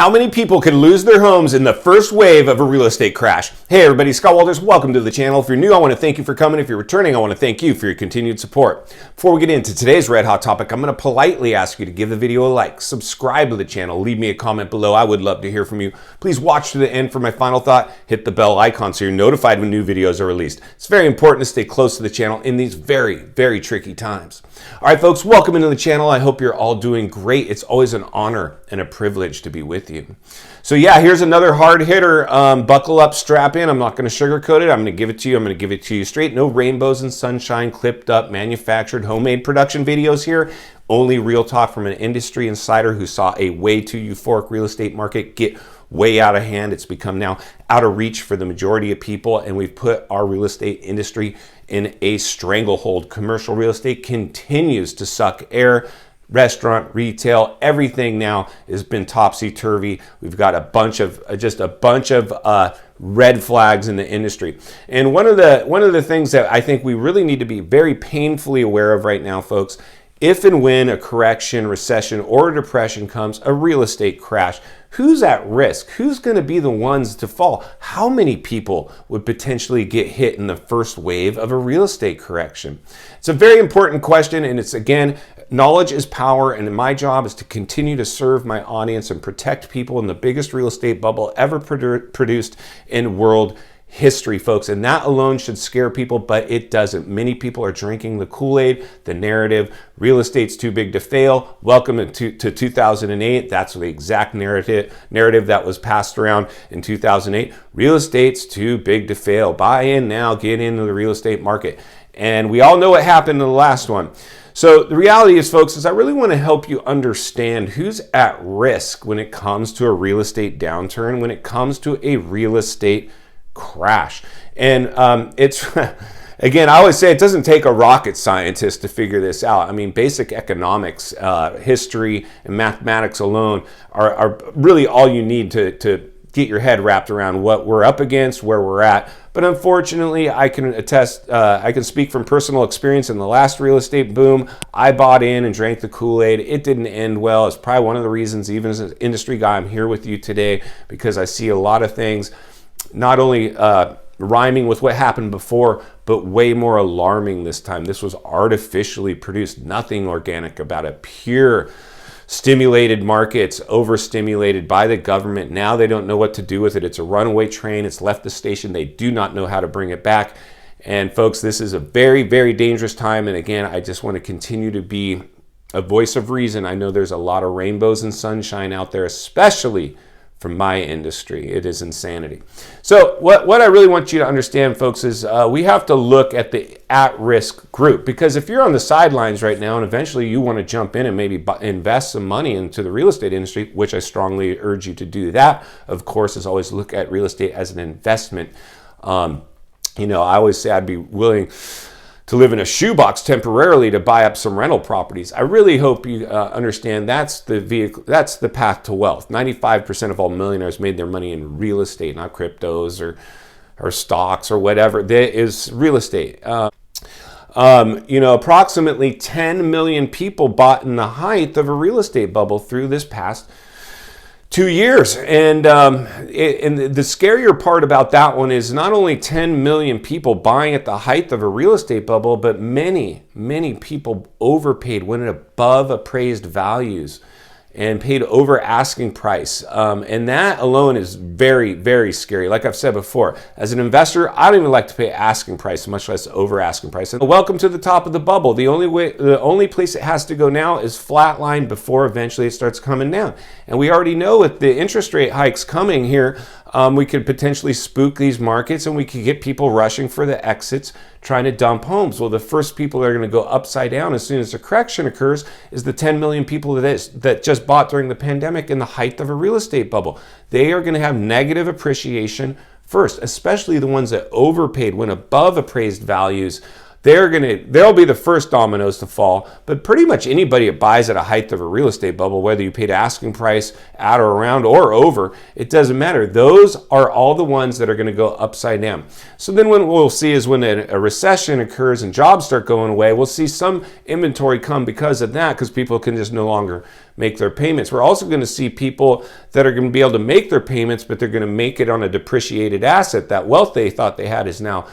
How many people could lose their homes in the first wave of a real estate crash? Hey everybody, Scott Walters, welcome to the channel. If you're new, I want to thank you for coming. If you're returning, I want to thank you for your continued support. Before we get into today's red hot topic, I'm going to politely ask you to give the video a like, subscribe to the channel, leave me a comment below. I would love to hear from you. Please watch to the end for my final thought. Hit the bell icon so you're notified when new videos are released. It's very important to stay close to the channel in these very, very tricky times. All right, folks, welcome into the channel. I hope you're all doing great. It's always an honor and a privilege to be with you. So yeah, here's another hard hitter. Buckle up, strap in. I'm not going to sugarcoat it. I'm going to give it to you. I'm going to give it to you straight. No rainbows and sunshine, clipped up, manufactured, homemade production videos here. Only real talk from an industry insider who saw a way too euphoric real estate market get way out of hand. It's become now out of reach for the majority of people, and we've put our real estate industry in a stranglehold. Commercial real estate continues to suck air. Restaurant, retail, everything now has been topsy-turvy. We've got a bunch of red flags in the industry. And one of the things that I think we really need to be very painfully aware of right now, folks, if and when a correction, recession, or a depression comes, a real estate crash, who's at risk? Who's going to be the ones to fall? How many people would potentially get hit in the first wave of a real estate correction? It's a very important question, and it's, again, knowledge is power, and my job is to continue to serve my audience and protect people in the biggest real estate bubble ever produced in world history, folks. And that alone should scare people, but it doesn't. Many people are drinking the Kool-Aid, the narrative, real estate's too big to fail. Welcome to 2008. That's the exact narrative that was passed around in 2008. Real estate's too big to fail. Buy in now, get into the real estate market. And we all know what happened in the last one. So the reality is, folks, is I really want to help you understand who's at risk when it comes to a real estate downturn, when it comes to a real estate crash. And it's, again, I always say it doesn't take a rocket scientist to figure this out. I mean, basic economics, history, and mathematics alone are really all you need to get your head wrapped around what we're up against, where we're at. But unfortunately, I can attest, I can speak from personal experience in the last real estate boom. I bought in and drank the Kool-Aid. It didn't end well. It's probably one of the reasons, even as an industry guy, I'm here with you today, because I see a lot of things not only rhyming with what happened before, but way more alarming this time. This was artificially produced, nothing organic about it, pure stimulated markets, overstimulated by the government. Now they don't know what to do with it. It's a runaway train. It's left the station. They do not know how to bring it back. And folks, this is a very, very dangerous time. And again, I just want to continue to be a voice of reason. I know there's a lot of rainbows and sunshine out there, especially from my industry. It is insanity. So what I really want you to understand, folks, is we have to look at the at-risk group, because if you're on the sidelines right now and eventually you want to jump in and maybe invest some money into the real estate industry, which I strongly urge you to do that, of course, is always look at real estate as an investment. You know, I always say I'd be willing to live in a shoebox temporarily to buy up some rental properties. I really hope you understand that's the vehicle, that's the path to wealth. 95% of all millionaires made their money in real estate, not cryptos or stocks or whatever. There is real estate. You know, approximately 10 million people bought in the height of a real estate bubble through this past 2 years. And the scarier part about that one is not only 10 million people buying at the height of a real estate bubble, but many, many people overpaid, went above appraised values and paid over asking price. And that alone is very, very scary. Like I've said before, as an investor, I don't even like to pay asking price, much less over asking price. And welcome to the top of the bubble. The only place it has to go now is flatline before eventually it starts coming down. And we already know with the interest rate hikes coming here, we could potentially spook these markets, and we could get people rushing for the exits, trying to dump homes. Well, the first people that are going to go upside down as soon as a correction occurs is the 10 million people that just bought during the pandemic in the height of a real estate bubble. They are going to have negative appreciation first, especially the ones that overpaid, went above appraised values, they'll be the first dominoes to fall. But pretty much anybody that buys at a height of a real estate bubble, whether you paid asking price at or around or over, it doesn't matter. Those are all the ones that are going to go upside down. So then what we'll see is when a recession occurs and jobs start going away, we'll see some inventory come because of that, because people can just no longer make their payments. We're also going to see people that are going to be able to make their payments, but they're going to make it on a depreciated asset. That wealth they thought they had is now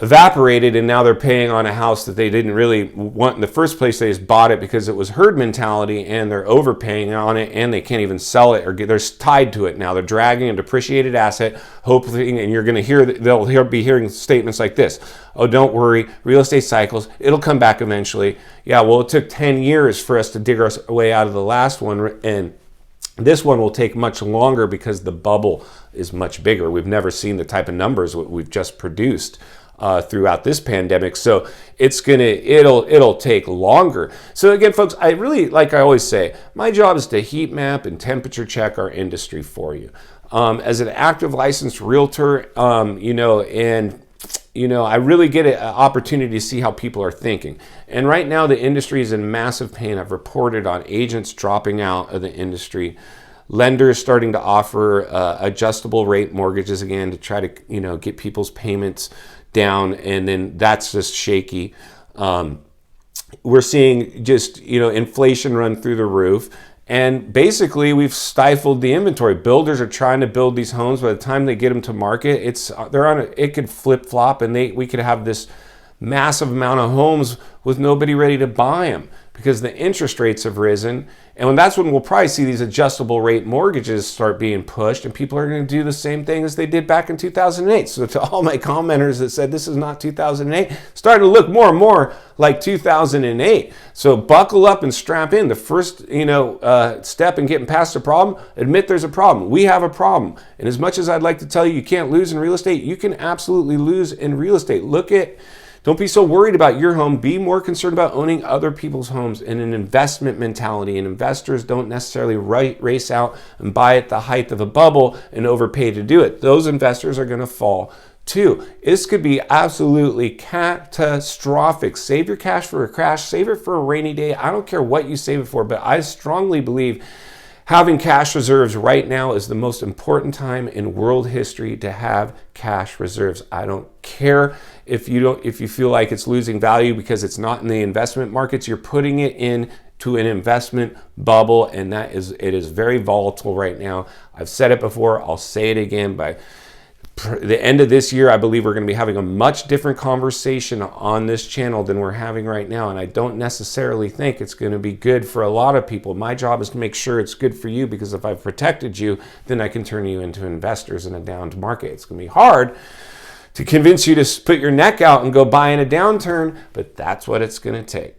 evaporated, and now they're paying on a house that they didn't really want in the first place. They just bought it because it was herd mentality, and they're overpaying on it, and they can't even sell it, or they're tied to it now. They're dragging a depreciated asset, hopefully, and you're going to hear, they'll be hearing statements like this: oh, don't worry, real estate cycles, it'll come back eventually. Yeah, well, it took 10 years for us to dig our way out of the last one, and this one will take much longer because the bubble is much bigger. We've never seen the type of numbers we've just produced throughout this pandemic, so it'll take longer. So again, folks, I really, like I always say, my job is to heat map and temperature check our industry for you. As an active licensed realtor, I really get an opportunity to see how people are thinking. And right now, the industry is in massive pain. I've reported on agents dropping out of the industry, lenders starting to offer adjustable rate mortgages again to try to get people's payments down, and then that's just shaky. We're seeing just inflation run through the roof, and basically we've stifled the inventory. Builders are trying to build these homes. By the time they get them to market, it could flip flop, and we could have this massive amount of homes with nobody ready to buy them because the interest rates have risen. And that's when we'll probably see these adjustable rate mortgages start being pushed, and people are going to do the same thing as they did back in 2008. So to all my commenters that said this is not 2008, starting to look more and more like 2008. So buckle up and strap in. The first step in getting past a problem, admit there's a problem. We have a problem. And as much as I'd like to tell you can't lose in real estate, you can absolutely lose in real estate. Don't be so worried about your home. Be more concerned about owning other people's homes in an investment mentality. And investors don't necessarily race out and buy at the height of a bubble and overpay to do it. Those investors are going to fall too. This could be absolutely catastrophic. Save your cash for a crash. Save it for a rainy day. I don't care what you save it for, but I strongly believe having cash reserves right now is the most important time in world history to have cash reserves. I don't care if you feel like it's losing value because it's not in the investment markets. You're putting it into an investment bubble, and it is very volatile right now. I've said it before. I'll say it again. By the end of this year, I believe we're going to be having a much different conversation on this channel than we're having right now. And I don't necessarily think it's going to be good for a lot of people. My job is to make sure it's good for you, because if I've protected you, then I can turn you into investors in a downed market. It's going to be hard to convince you to put your neck out and go buy in a downturn, but that's what it's going to take.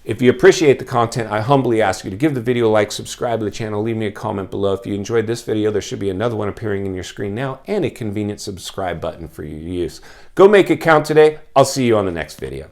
If you appreciate the content, I humbly ask you to give the video a like, subscribe to the channel, leave me a comment below. If you enjoyed this video, there should be another one appearing in your screen now, and a convenient subscribe button for your use. Go make it count today. I'll see you on the next video.